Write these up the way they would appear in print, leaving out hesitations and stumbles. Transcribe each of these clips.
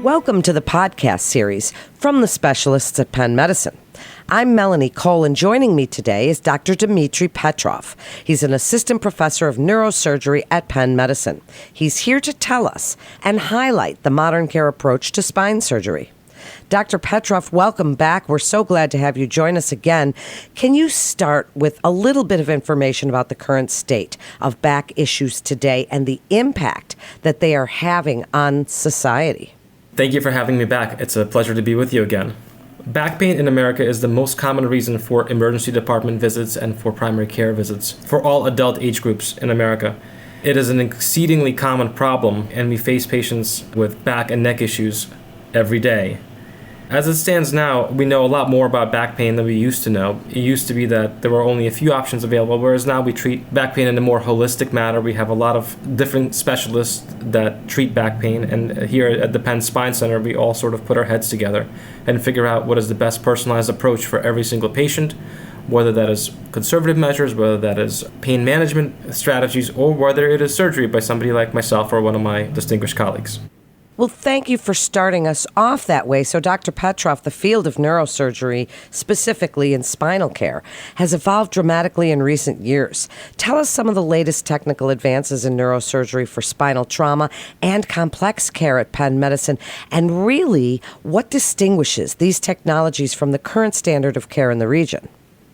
Welcome to the podcast series from the specialists at Penn Medicine. I'm Melanie Cole, and joining me today is Dr. Dmitry Petrov. He's an assistant professor of neurosurgery at Penn Medicine. He's here to tell us and highlight the modern care approach to spine surgery. Dr. Petrov, welcome back. We're so glad to have you join us again. Can you start with a little bit of information about the current state of back issues today and the impact that they are having on society? Thank you for having me back. It's a pleasure to be with you again. Back pain in America is the most common reason for emergency department visits and for primary care visits for all adult age groups in America. It is an exceedingly common problem, and we face patients with back and neck issues every day. As it stands now, we know a lot more about back pain than we used to know. It used to be that there were only a few options available, whereas now we treat back pain in a more holistic manner. We have a lot of different specialists that treat back pain, and here at the Penn Spine Center, we all sort of put our heads together and figure out what is the best personalized approach for every single patient, whether that is conservative measures, whether that is pain management strategies, or whether it is surgery by somebody like myself or one of my distinguished colleagues. Well, thank you for starting us off that way. So, Dr. Petrov, the field of neurosurgery, specifically in spinal care, has evolved dramatically in recent years. Tell us some of the latest technical advances in neurosurgery for spinal trauma and complex care at Penn Medicine, and really what distinguishes these technologies from the current standard of care in the region.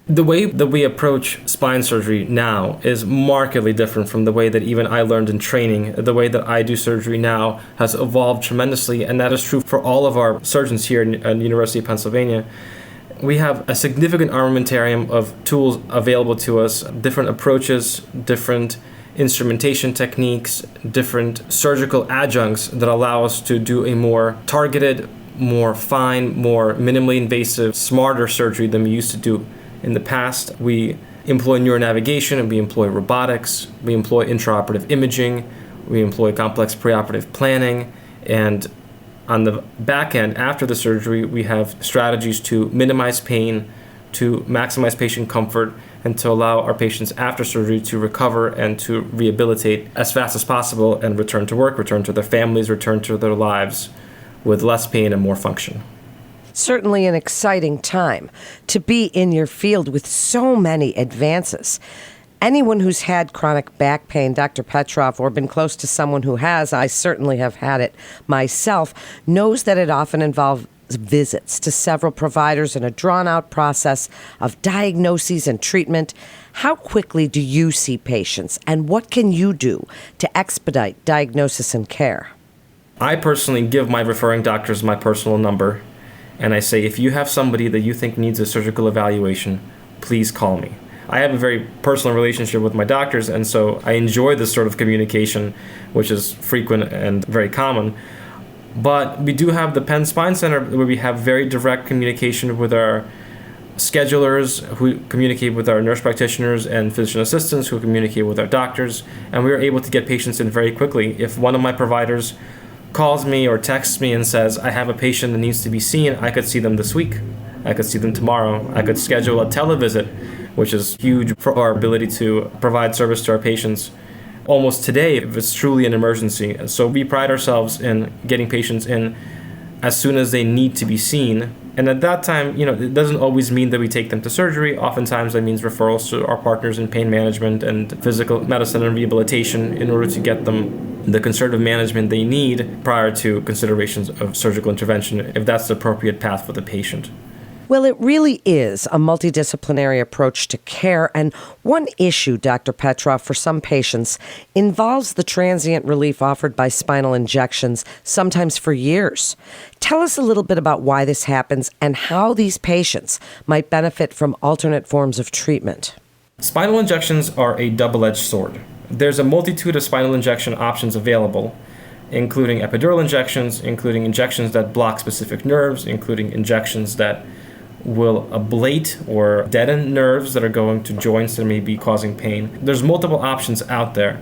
The way that we approach spine surgery now is markedly different from the way that even I learned in training. The way that I do surgery now has evolved tremendously, and that is true for all of our surgeons here at the University of Pennsylvania. We have a significant armamentarium of tools available to us, different approaches, different instrumentation techniques, different surgical adjuncts that allow us to do a more targeted, more fine, more minimally invasive, smarter surgery than we used to do. In the past, we employ neuronavigation, and we employ robotics, we employ intraoperative imaging, we employ complex preoperative planning, and on the back end, after the surgery, we have strategies to minimize pain, to maximize patient comfort, and to allow our patients after surgery to recover and to rehabilitate as fast as possible and return to work, return to their families, return to their lives with less pain and more function. Certainly an exciting time to be in your field with so many advances. Anyone who's had chronic back pain, Dr. Petrov, or been close to someone who has, I certainly have had it myself, knows that it often involves visits to several providers and a drawn-out process of diagnoses and treatment. How quickly do you see patients, and what can you do to expedite diagnosis and care? I personally give my referring doctors my personal number, and I say, if you have somebody that you think needs a surgical evaluation, please call me. I have a very personal relationship with my doctors, and so I enjoy this sort of communication, which is frequent and very common. But we do have the Penn Spine Center, where we have very direct communication with our schedulers, who communicate with our nurse practitioners and physician assistants, who communicate with our doctors, and we are able to get patients in very quickly. If one of my providers calls me or texts me and says, I have a patient that needs to be seen, I could see them this week. I could see them tomorrow. I could schedule a televisit, which is huge for our ability to provide service to our patients almost today if it's truly an emergency. So we pride ourselves in getting patients in as soon as they need to be seen. And at that time, it doesn't always mean that we take them to surgery. Oftentimes that means referrals to our partners in pain management and physical medicine and rehabilitation in order to get them the conservative management they need prior to considerations of surgical intervention, if that's the appropriate path for the patient. Well, it really is a multidisciplinary approach to care, and one issue, Dr. Petrov, for some patients involves the transient relief offered by spinal injections, sometimes for years. Tell us a little bit about why this happens and how these patients might benefit from alternate forms of treatment. Spinal injections are a double-edged sword. There's a multitude of spinal injection options available, including epidural injections, including injections that block specific nerves, including injections that will ablate or deaden nerves that are going to joints that may be causing pain. There's multiple options out there.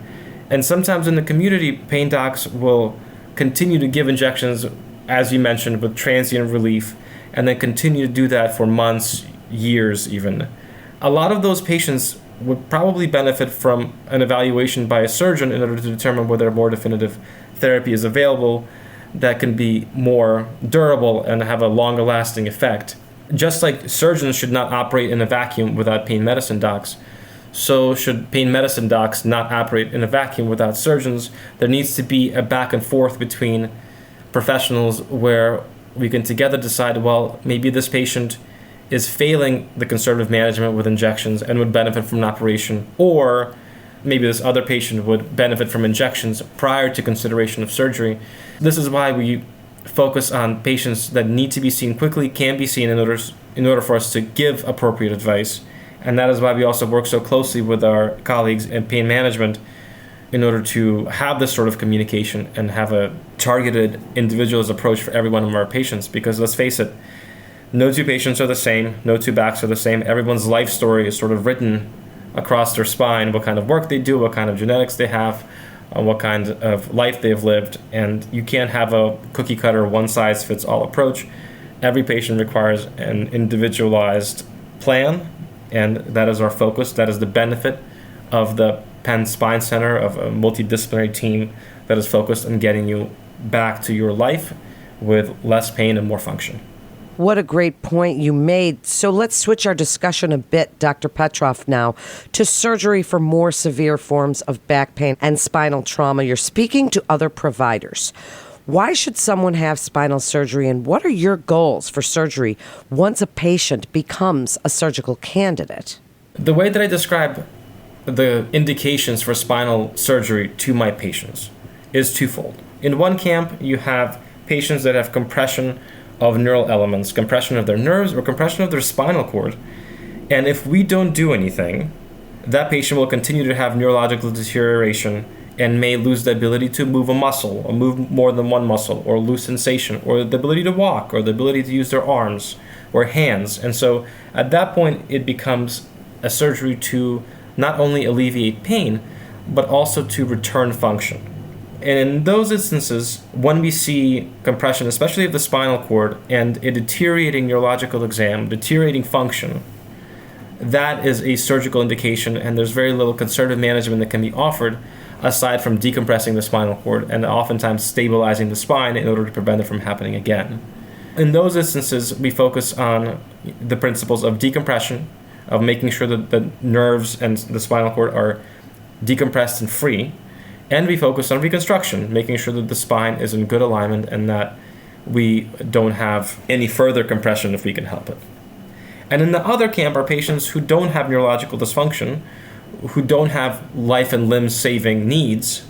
And sometimes in the community, pain docs will continue to give injections, as you mentioned, with transient relief, and then continue to do that for months, years even. A lot of those patients would probably benefit from an evaluation by a surgeon in order to determine whether a more definitive therapy is available. that can be more durable and have a longer lasting effect. Just like surgeons should not operate in a vacuum without pain medicine docs, so should pain medicine docs not operate in a vacuum without surgeons. There needs to be a back and forth between professionals where we can together decide, well, maybe this patient is failing the conservative management with injections and would benefit from an operation, or maybe this other patient would benefit from injections prior to consideration of surgery. This is why we focus on patients that need to be seen quickly, can be seen in order for us to give appropriate advice. And that is why we also work so closely with our colleagues in pain management in order to have this sort of communication and have a targeted, individualized approach for every one of our patients. Because let's face it, no two patients are the same, no two backs are the same. Everyone's life story is sort of written across their spine, what kind of work they do, what kind of genetics they have, what kind of life they've lived. And you can't have a cookie cutter, one-size-fits-all approach. Every patient requires an individualized plan, and that is our focus. That is the benefit of the Penn Spine Center, of a multidisciplinary team that is focused on getting you back to your life with less pain and more function. What a great point you made. So let's switch our discussion a bit, Dr. Petrov, now to surgery for more severe forms of back pain and spinal trauma. You're speaking to other providers. Why should someone have spinal surgery, and what are your goals for surgery once a patient becomes a surgical candidate? The way that I describe the indications for spinal surgery to my patients is twofold. In one camp, you have patients that have compression of neural elements, compression of their nerves or compression of their spinal cord. And if we don't do anything, that patient will continue to have neurological deterioration and may lose the ability to move a muscle or move more than one muscle, or lose sensation, or the ability to walk, or the ability to use their arms or hands. And so at that point, it becomes a surgery to not only alleviate pain, but also to return function. And in those instances, when we see compression, especially of the spinal cord, and a deteriorating neurological exam, deteriorating function, that is a surgical indication, and there's very little conservative management that can be offered aside from decompressing the spinal cord and oftentimes stabilizing the spine in order to prevent it from happening again. In those instances, we focus on the principles of decompression, of making sure that the nerves and the spinal cord are decompressed and free, and we focus on reconstruction, making sure that the spine is in good alignment and that we don't have any further compression if we can help it. And in the other camp are patients who don't have neurological dysfunction, who don't have life and limb saving needs.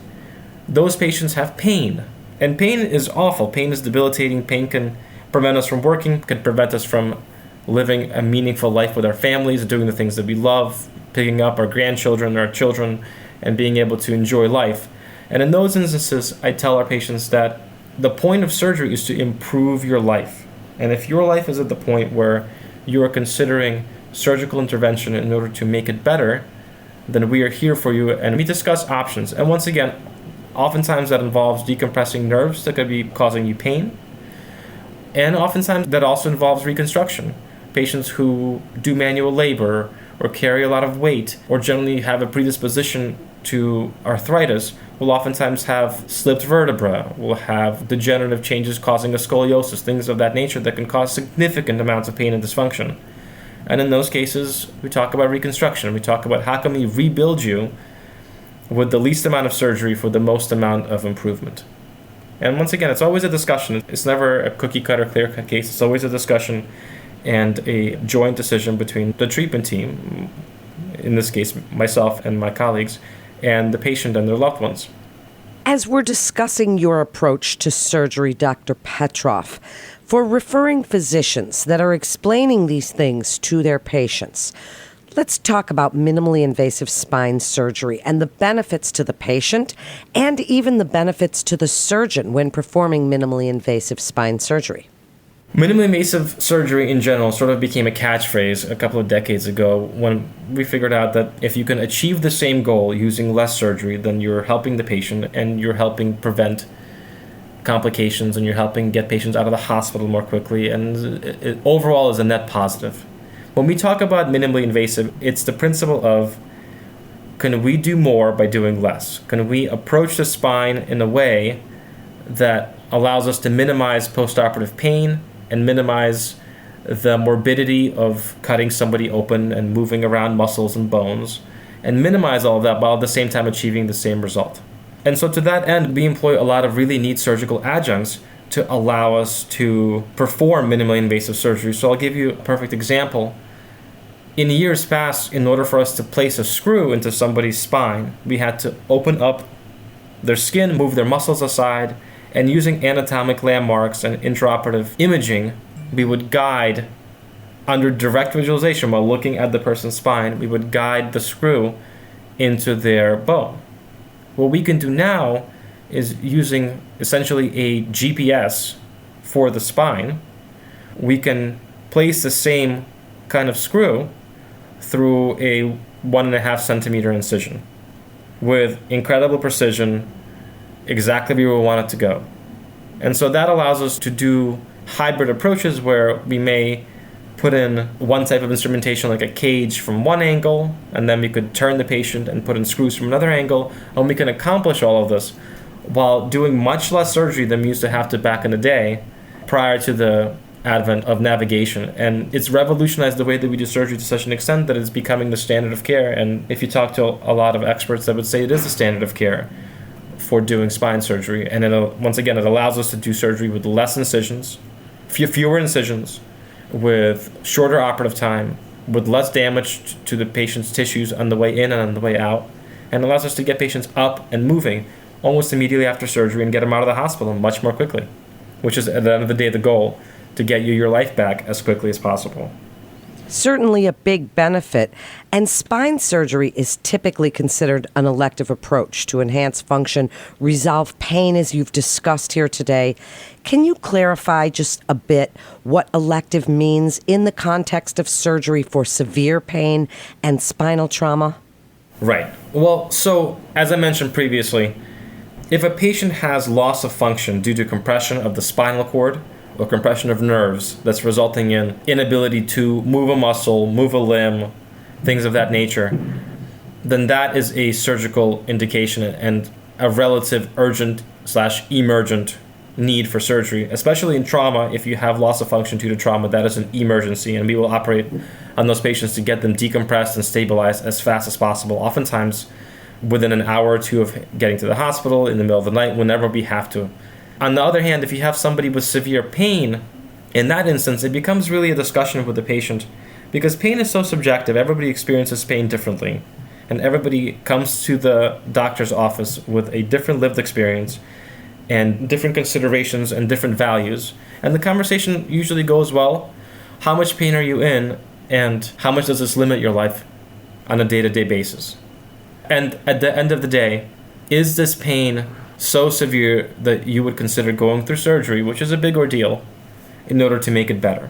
Those patients have pain. And pain is awful. Pain is debilitating. Pain can prevent us from working, can prevent us from living a meaningful life with our families, doing the things that we love, picking up our grandchildren, our children, and being able to enjoy life. And in those instances, I tell our patients that the point of surgery is to improve your life. And if your life is at the point where you are considering surgical intervention in order to make it better, then we are here for you, and we discuss options. And once again, oftentimes that involves decompressing nerves that could be causing you pain. And oftentimes that also involves reconstruction. Patients who do manual labor or carry a lot of weight or generally have a predisposition to arthritis will oftentimes have slipped vertebra, will have degenerative changes causing a scoliosis, things of that nature that can cause significant amounts of pain and dysfunction. And in those cases, we talk about reconstruction. We talk about how can we rebuild you with the least amount of surgery for the most amount of improvement. And once again, it's always a discussion. It's never a cookie-cutter, clear-cut case. It's always a discussion and a joint decision between the treatment team, in this case, myself and my colleagues, and the patient and their loved ones. As we're discussing your approach to surgery, Dr. Petrov, for referring physicians that are explaining these things to their patients, let's talk about minimally invasive spine surgery and the benefits to the patient and even the benefits to the surgeon when performing minimally invasive spine surgery. Minimally invasive surgery in general sort of became a catchphrase a couple of decades ago when we figured out that if you can achieve the same goal using less surgery, then you're helping the patient and you're helping prevent complications and you're helping get patients out of the hospital more quickly, and it overall is a net positive. When we talk about minimally invasive, it's the principle of, can we do more by doing less? Can we approach the spine in a way that allows us to minimize postoperative pain and minimize the morbidity of cutting somebody open and moving around muscles and bones, and minimize all of that while at the same time achieving the same result. And so to that end, we employ a lot of really neat surgical adjuncts to allow us to perform minimally invasive surgery. So I'll give you a perfect example. In years past, in order for us to place a screw into somebody's spine, we had to open up their skin, move their muscles aside, and using anatomic landmarks and intraoperative imaging, we would guide, under direct visualization while looking at the person's spine, we would guide the screw into their bone. What we can do now is using essentially a GPS for the spine. We can place the same kind of screw through a 1.5 centimeter incision with incredible precision, exactly where we want it to go. And so that allows us to do hybrid approaches where we may put in one type of instrumentation like a cage from one angle, and then we could turn the patient and put in screws from another angle, and we can accomplish all of this while doing much less surgery than we used to have to back in the day prior to the advent of navigation. And it's revolutionized the way that we do surgery to such an extent that it's becoming the standard of care. And if you talk to a lot of experts, that would say it is the standard of care for doing spine surgery. And once again, it allows us to do surgery with less incisions, fewer incisions, with shorter operative time, with less damage to the patient's tissues on the way in and on the way out, and allows us to get patients up and moving almost immediately after surgery and get them out of the hospital much more quickly, which is at the end of the day the goal, to get you your life back as quickly as possible. Certainly a big benefit, and spine surgery is typically considered an elective approach to enhance function, resolve pain, as you've discussed here today. Can you clarify just a bit what elective means in the context of surgery for severe pain and spinal trauma? Right. Well, so as I mentioned previously, if a patient has loss of function due to compression of the spinal cord or compression of nerves that's resulting in inability to move a muscle, move a limb, things of that nature, then that is a surgical indication and a relative urgent/emergent need for surgery. Especially in trauma, if you have loss of function due to trauma, that is an emergency, and we will operate on those patients to get them decompressed and stabilized as fast as possible, oftentimes within an hour or two of getting to the hospital, in the middle of the night, whenever we have to. On the other hand, if you have somebody with severe pain, in that instance, it becomes really a discussion with the patient, because pain is so subjective. Everybody experiences pain differently, and everybody comes to the doctor's office with a different lived experience and different considerations and different values. And the conversation usually goes, well, how much pain are you in, and how much does this limit your life on a day-to-day basis? And at the end of the day, is this pain so severe that you would consider going through surgery, which is a big ordeal, in order to make it better?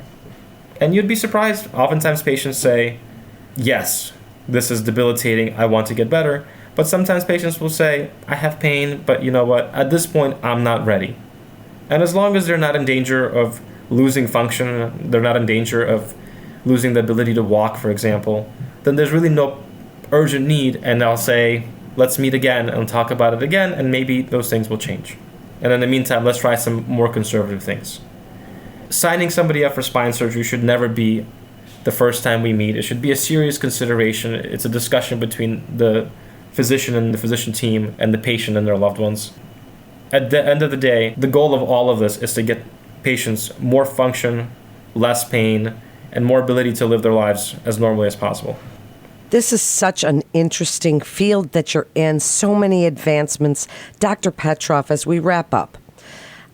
And you'd be surprised. Oftentimes patients say, yes, this is debilitating, I want to get better. But sometimes patients will say, I have pain, but you know what, at this point, I'm not ready. And as long as they're not in danger of losing function, they're not in danger of losing the ability to walk, for example, then there's really no urgent need, and I'll say, let's meet again and talk about it again, and maybe those things will change. And in the meantime, let's try some more conservative things. Signing somebody up for spine surgery should never be the first time we meet. It should be a serious consideration. It's a discussion between the physician and the physician team and the patient and their loved ones. At the end of the day, the goal of all of this is to get patients more function, less pain, and more ability to live their lives as normally as possible. This is such an interesting field that you're in, so many advancements. Dr. Petrov, as we wrap up,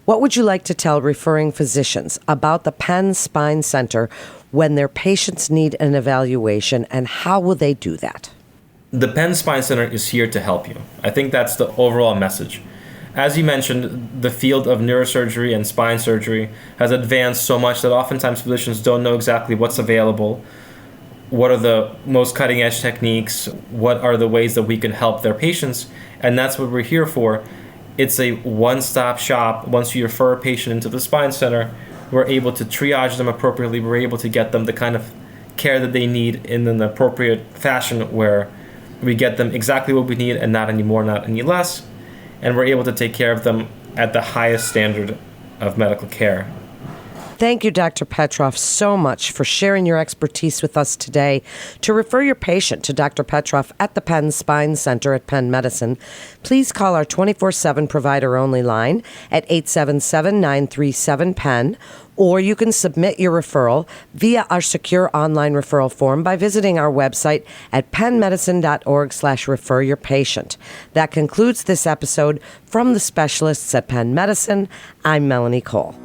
what would you like to tell referring physicians about the Penn Spine Center when their patients need an evaluation, and how will they do that? The Penn Spine Center is here to help you. I think that's the overall message. As you mentioned, the field of neurosurgery and spine surgery has advanced so much that oftentimes physicians don't know exactly what's available. What are the most cutting-edge techniques? What are the ways that we can help their patients? And that's what we're here for. It's a one-stop shop. Once you refer a patient into the spine center, we're able to triage them appropriately. We're able to get them the kind of care that they need in an appropriate fashion, where we get them exactly what we need and not any more, not any less. And we're able to take care of them at the highest standard of medical care. Thank you, Dr. Petroff, so much for sharing your expertise with us today. To refer your patient to Dr. Petroff at the Penn Spine Center at Penn Medicine, please call our 24/7 provider-only line at 877-937-PENN, or you can submit your referral via our secure online referral form by visiting our website at pennmedicine.org/refer your patient. That concludes this episode from the specialists at Penn Medicine. I'm Melanie Cole.